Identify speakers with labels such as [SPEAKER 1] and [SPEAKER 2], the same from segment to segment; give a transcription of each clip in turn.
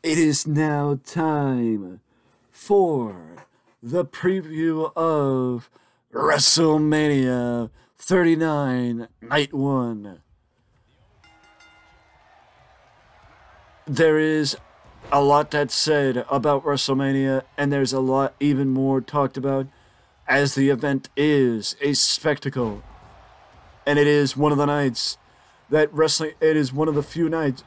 [SPEAKER 1] It is now time for the preview of WrestleMania 39 Night 1. There is a lot that's said about WrestleMania, and there's a lot even more talked about, as the event is a spectacle. And it is one of the nights that it is one of the few nights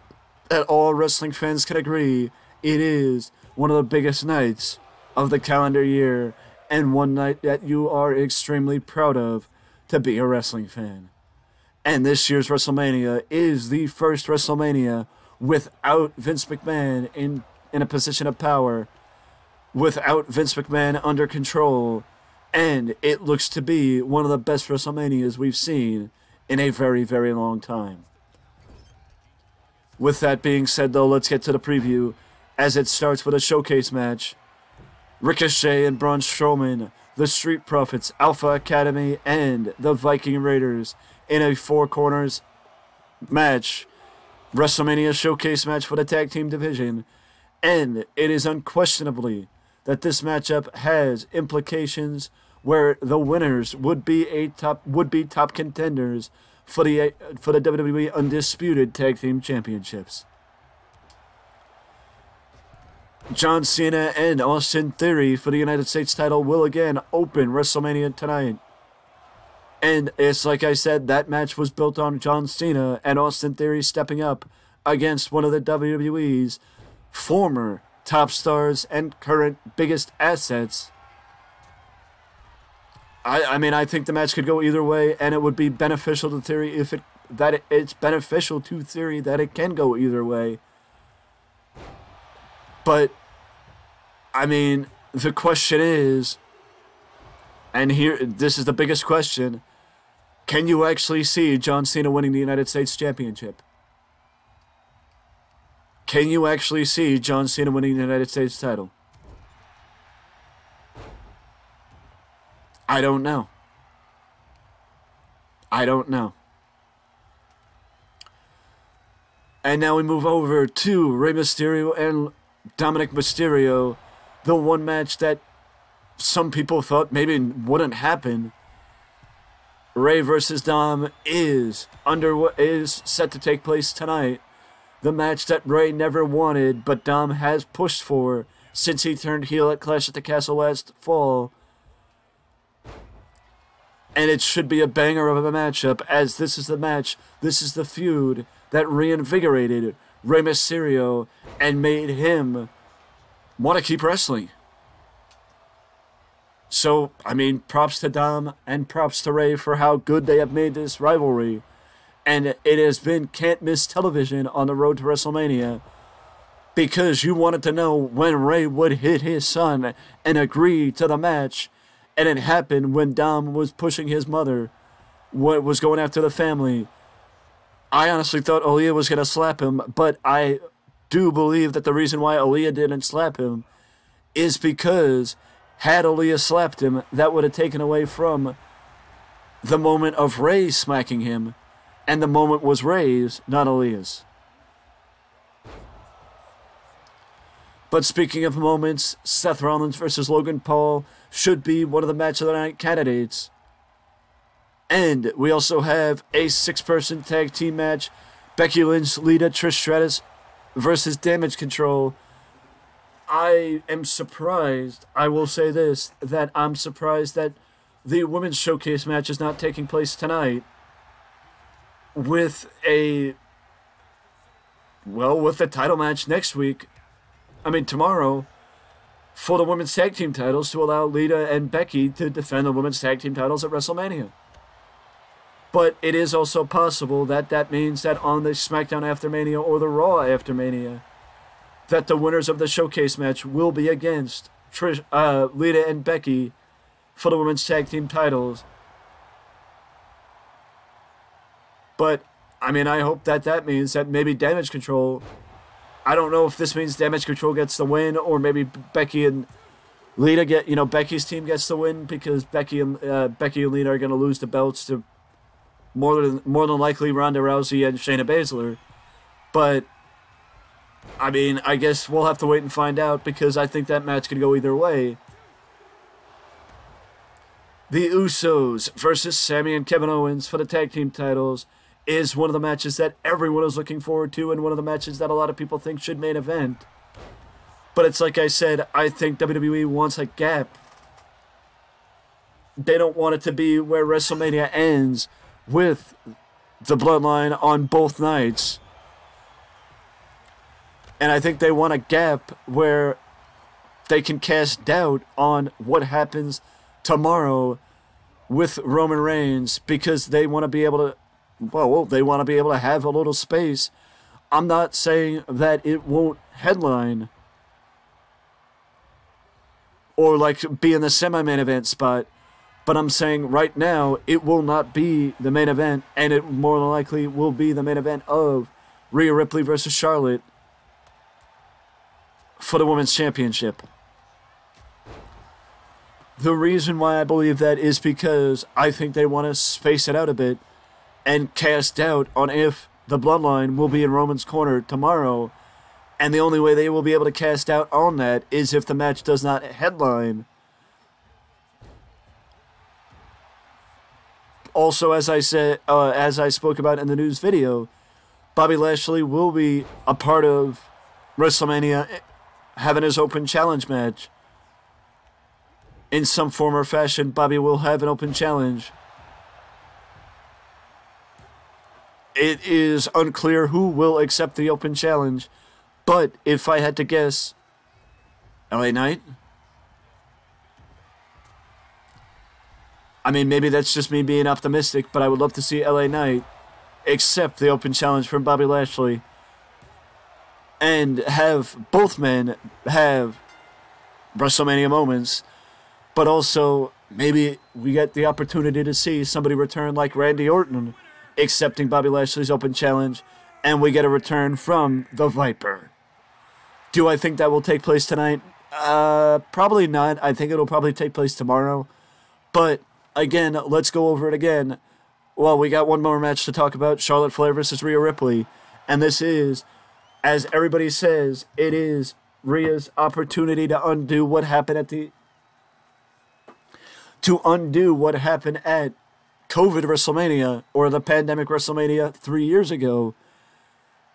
[SPEAKER 1] that all wrestling fans can agree it is one of the biggest nights of the calendar year, and one night that you are extremely proud of to be a wrestling fan. And this year's WrestleMania is the first WrestleMania without Vince McMahon in a position of power, without Vince McMahon under control, and it looks to be one of the best WrestleManias we've seen in a very, very long time. With that being said, though, let's get to the preview, as it starts with a showcase match. Ricochet and Braun Strowman, the Street Profits, Alpha Academy, and the Viking Raiders in a four corners match. WrestleMania showcase match for the tag team division. And it is unquestionably that this matchup has implications where the winners would be top contenders for the WWE Undisputed Tag Team Championships. John Cena and Austin Theory for the United States title will again open WrestleMania tonight. And it's like I said, that match was built on John Cena and Austin Theory stepping up against one of the WWE's former top stars and current biggest assets. I mean, I think the match could go either way, and it would be beneficial to Theory it's beneficial to Theory that it can go either way. But, I mean, the question is, and here, this is the biggest question, can you actually see John Cena winning the United States Championship? Can you actually see John Cena winning the United States title? I don't know. I don't know. And now we move over to Rey Mysterio and Dominic Mysterio, the one match that some people thought maybe wouldn't happen. Rey versus Dom is set to take place tonight. The match that Rey never wanted, but Dom has pushed for since he turned heel at Clash at the Castle last fall. And it should be a banger of a matchup, as this is the feud that reinvigorated Rey Mysterio and made him want to keep wrestling. So, I mean, props to Dom and props to Rey for how good they have made this rivalry. And it has been can't-miss television on the road to WrestleMania, because you wanted to know when Rey would hit his son and agree to the match. And it happened when Dom was pushing his mother, was going after the family. I honestly thought Aaliyah was going to slap him, but I do believe that the reason why Aaliyah didn't slap him is because had Aaliyah slapped him, that would have taken away from the moment of Rey smacking him, and the moment was Rey's, not Aaliyah's. But speaking of moments, Seth Rollins versus Logan Paul should be one of the match of the night candidates. And we also have a 6-person tag team match. Becky Lynch, Lita, Trish Stratus versus Damage Control. I am surprised, I will say this, that I'm surprised that the women's showcase match is not taking place tonight with the title match next week. Tomorrow, for the women's tag team titles, to allow Lita and Becky to defend the women's tag team titles at WrestleMania. But it is also possible that means that on the SmackDown after Mania or the Raw after Mania, that the winners of the showcase match will be against Lita and Becky for the women's tag team titles. But, I mean, I hope that means that maybe Damage Control... I don't know if this means Damage Control gets the win, or maybe Becky and Lita Becky's team gets the win, because Becky and Lita are going to lose the belts to more than likely Ronda Rousey and Shayna Baszler. But I mean, I guess we'll have to wait and find out because I think that match could go either way. The Usos versus Sami and Kevin Owens for the tag team titles is one of the matches that everyone is looking forward to and one of the matches that a lot of people think should main event. But it's like I said, I think WWE wants a gap. They don't want it to be where WrestleMania ends with the Bloodline on both nights. And I think they want a gap where they can cast doubt on what happens tomorrow with Roman Reigns because they want to be able to, well, they want to be able to have a little space. I'm not saying that it won't headline or like be in the semi-main event spot, but I'm saying right now it will not be the main event, and it more than likely will be the main event of Rhea Ripley versus Charlotte for the Women's Championship. The reason why I believe that is because I think they want to space it out a bit and cast doubt on if the Bloodline will be in Roman's corner tomorrow, and the only way they will be able to cast doubt on that is if the match does not headline. Also, as I said, as I spoke about in the news video, Bobby Lashley will be a part of WrestleMania having his open challenge match. In some form or fashion, Bobby will have an open challenge. It is unclear who will accept the open challenge, but if I had to guess, LA Knight? I mean, maybe that's just me being optimistic, but I would love to see LA Knight accept the open challenge from Bobby Lashley and have both men have WrestleMania moments, but also maybe we get the opportunity to see somebody return like Randy Orton accepting Bobby Lashley's open challenge, and we get a return from the Viper. Do I think that will take place tonight? Probably not. I think it'll probably take place tomorrow. But again, let's go over it again. Well, we got one more match to talk about, Charlotte Flair versus Rhea Ripley. And this is, as everybody says, it is Rhea's opportunity to undo what happened at COVID WrestleMania, or the pandemic WrestleMania 3 years ago,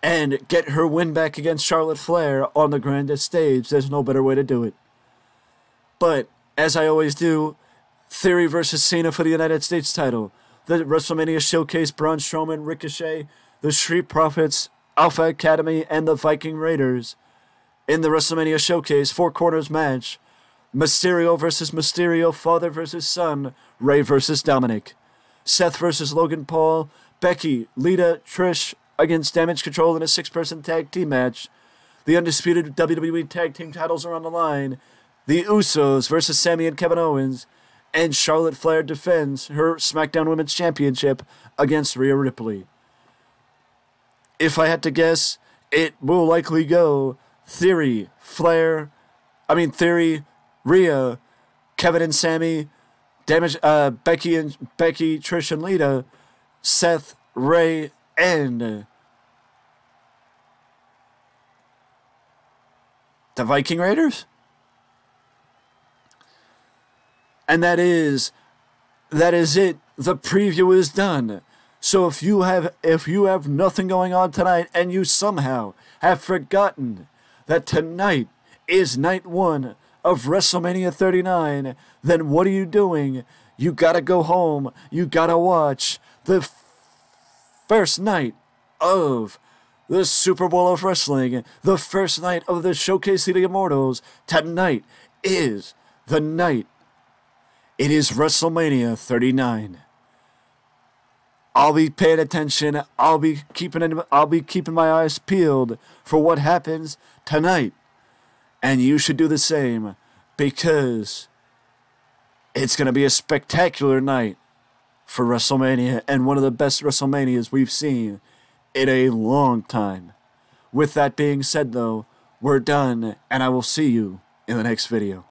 [SPEAKER 1] and get her win back against Charlotte Flair on the grandest stage. There's no better way to do it. But, as I always do, Theory versus Cena for the United States title. The WrestleMania Showcase, Braun Strowman, Ricochet, the Street Profits, Alpha Academy, and the Viking Raiders. In the WrestleMania Showcase, Four Corners match, Mysterio versus Mysterio, Father versus Son, Ray versus Dominic. Seth versus Logan Paul, Becky, Lita, Trish against Damage Control in a 6-person tag team match. The undisputed WWE tag team titles are on the line. The Usos versus Sami and Kevin Owens. And Charlotte Flair defends her SmackDown Women's Championship against Rhea Ripley. If I had to guess, it will likely go Theory, Rhea, Kevin and Sami, Becky, Trish and Lita, Seth, Ray, and the Viking Raiders? And that is it. The preview is done. So if you have nothing going on tonight and you somehow have forgotten that tonight is night 1 of WrestleMania 39, then what are you doing? You gotta go home. You gotta watch the first night of the Super Bowl of Wrestling, the first night of the Showcase of the Immortals. Tonight is the night. It is WrestleMania 39. I'll be paying attention. I'll be keeping my eyes peeled for what happens tonight. And you should do the same, because it's going to be a spectacular night for WrestleMania, and one of the best WrestleManias we've seen in a long time. With that being said, though, we're done, and I will see you in the next video.